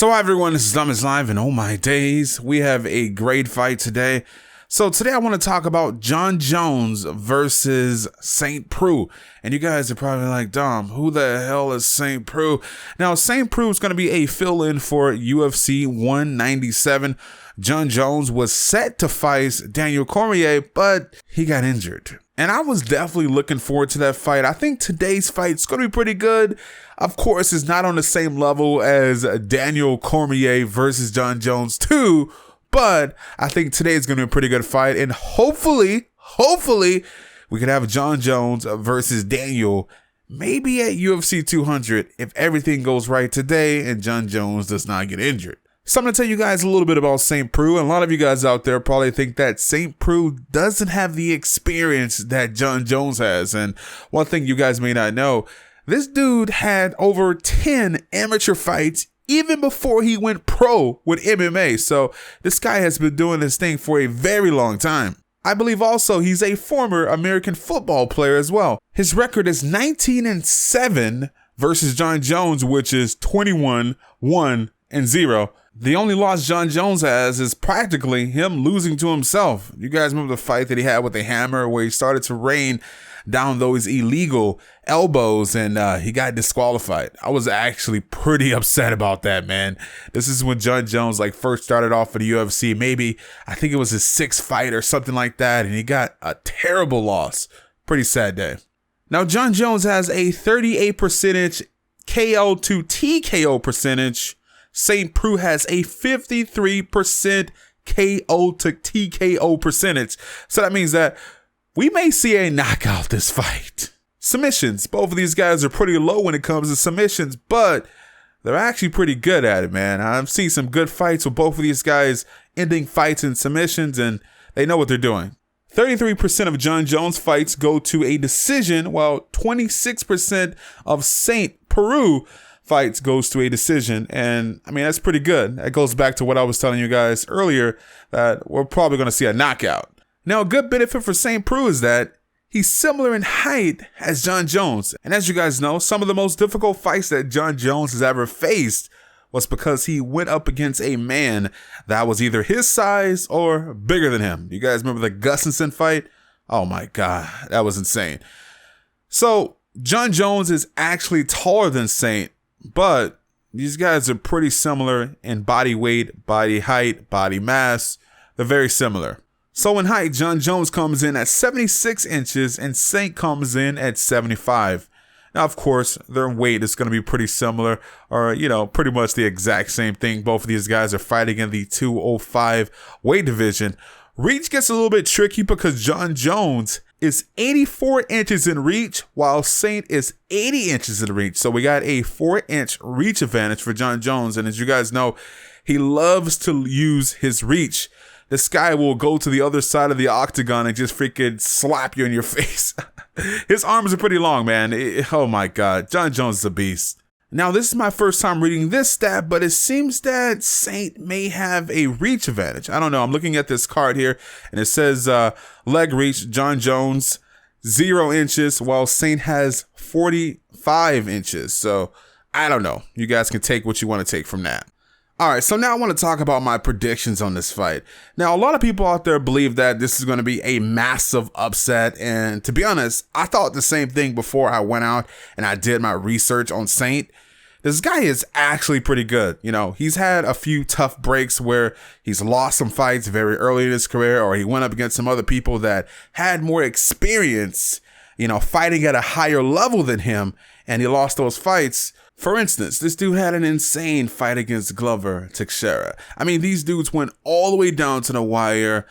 So hi everyone, this is DomisLive, and oh my days, we have a great fight today. So today I want to talk about Jon Jones versus St. Preux. And you guys are probably like, Dom, who the hell is St. Preux? Now, St. Preux is going to be a fill-in for UFC 197. Jon Jones was set to fight Daniel Cormier, but he got injured. And I was definitely looking forward to that fight. I think today's fight is going to be pretty good. Of course, it's not on the same level as Daniel Cormier versus Jon Jones 2, but I think today is going to be a pretty good fight. And hopefully, we could have Jon Jones versus Daniel maybe at UFC 200 if everything goes right today and Jon Jones does not get injured. So I'm going to tell you guys a little bit about St. Preux, and a lot of you guys out there probably think that St. Preux doesn't have the experience that Jon Jones has. And one thing you guys may not know, this dude had over 10 amateur fights even before he went pro with MMA. So this guy has been doing this thing for a very long time. I believe also he's a former American football player as well. His record is 19-7 versus Jon Jones, which is 21-1-0. The only loss Jon Jones has is practically him losing to himself. You guys remember the fight that he had with the hammer where he started to rain down those illegal elbows and he got disqualified. I was actually pretty upset about that, man. This is when Jon Jones first started off for the UFC. Maybe, I think it was his 6th fight or something like that, and he got a terrible loss. Pretty sad day. Now, Jon Jones has a 38% KO to TKO percentage. St. Preux has a 53% KO to TKO percentage. So that means that we may see a knockout this fight. Submissions. Both of these guys are pretty low when it comes to submissions, but they're actually pretty good at it, man. I've seen some good fights with both of these guys ending fights in submissions, and they know what they're doing. 33% of Jon Jones fights go to a decision, while 26% of St. Preux fights goes to a decision. And I mean, that's pretty good. That goes back to what I was telling you guys earlier, that we're probably going to see a knockout. Now, a good benefit for St. Preux is that he's similar in height as Jon Jones. And as you guys know, some of the most difficult fights that Jon Jones has ever faced was because he went up against a man that was either his size or bigger than him. You guys remember the Gustafsson fight? Oh my God, that was insane. So Jon Jones is actually taller than Saint, but these guys are pretty similar in body weight, body height, body mass. They're very similar. So in height, Jon Jones comes in at 76 inches and Saint comes in at 75. Now, of course, their weight is going to be pretty similar, or, pretty much the exact same thing. Both of these guys are fighting in the 205 weight division. Reach gets a little bit tricky because Jon Jones is 84 inches in reach, while Saint is 80 inches in reach. So we got a 4-inch reach advantage for Jon Jones. And as you guys know, he loves to use his reach. This guy will go to the other side of the octagon and just freaking slap you in your face. His arms are pretty long, man. Oh my God. Jon Jones is a beast. Now, this is my first time reading this stat, but it seems that Saint may have a reach advantage. I don't know. I'm looking at this card here, and it says leg reach, Jon Jones, 0 inches, while Saint has 45 inches. So I don't know. You guys can take what you want to take from that. All right, so now I want to talk about my predictions on this fight. Now, a lot of people out there believe that this is going to be a massive upset. And to be honest, I thought the same thing before I went out and I did my research on Saint. This guy is actually pretty good. He's had a few tough breaks where he's lost some fights very early in his career, or he went up against some other people that had more experience, fighting at a higher level than him, and he lost those fights. For instance, this dude had an insane fight against Glover Teixeira. I mean, these dudes went all the way down to the wire.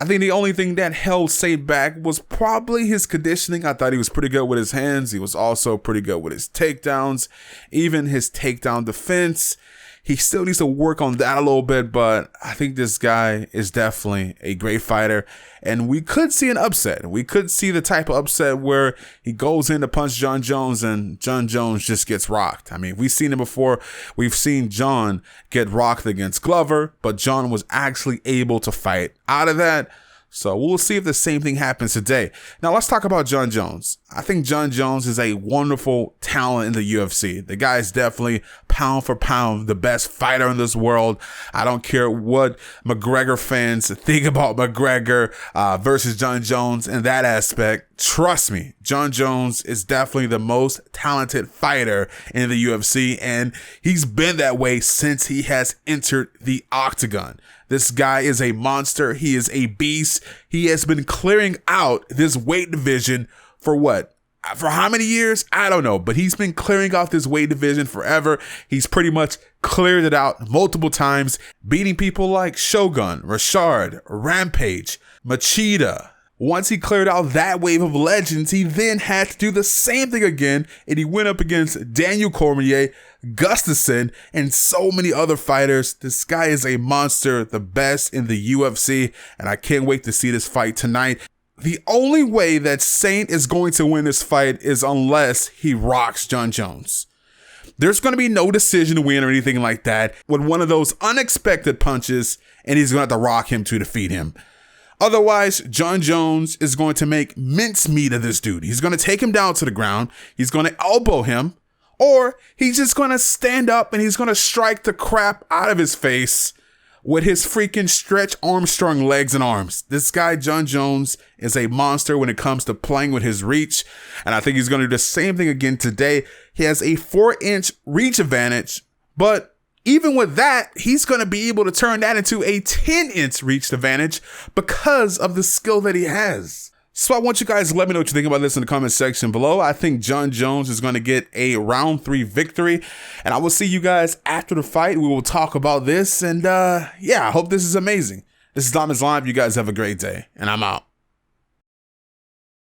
I think the only thing that held Saint back was probably his conditioning. I thought he was pretty good with his hands. He was also pretty good with his takedowns, even his takedown defense. He still needs to work on that a little bit, but I think this guy is definitely a great fighter, and we could see an upset. We could see the type of upset where he goes in to punch Jon Jones and Jon Jones just gets rocked. I mean, we've seen it before. We've seen Jon get rocked against Glover, but Jon was actually able to fight out of that. So we'll see if the same thing happens today. Now let's talk about Jon Jones. I think Jon Jones is a wonderful talent in the UFC. The guy is definitely pound for pound the best fighter in this world. I don't care what McGregor fans think about McGregor versus Jon Jones in that aspect. Trust me, Jon Jones is definitely the most talented fighter in the UFC, and he's been that way since he has entered the octagon. This guy is a monster. He is a beast. He has been clearing out this weight division for what? For how many years? I don't know, but he's been clearing out this weight division forever. He's pretty much cleared it out multiple times, beating people like Shogun, Rashard, Rampage, Machida. Once he cleared out that wave of legends, he then had to do the same thing again, and he went up against Daniel Cormier, Gustafsson, and so many other fighters. This guy is a monster, the best in the UFC, and I can't wait to see this fight tonight. The only way that Saint is going to win this fight is unless he rocks Jon Jones. There's going to be no decision win or anything like that with one of those unexpected punches, and he's going to have to rock him to defeat him. Otherwise, Jon Jones is going to make mincemeat of this dude. He's going to take him down to the ground. He's going to elbow him, or he's just going to stand up and he's going to strike the crap out of his face with his freaking Stretch Armstrong legs and arms. This guy, Jon Jones, is a monster when it comes to playing with his reach, and I think he's going to do the same thing again today. He has a 4-inch reach advantage, but even with that, he's going to be able to turn that into a 10-inch reach advantage because of the skill that he has. So I want you guys to let me know what you think about this in the comment section below. I think Jon Jones is going to get a round 3 victory, and I will see you guys after the fight. We will talk about this, and yeah, I hope this is amazing. This is DomisLive. You guys have a great day, and I'm out.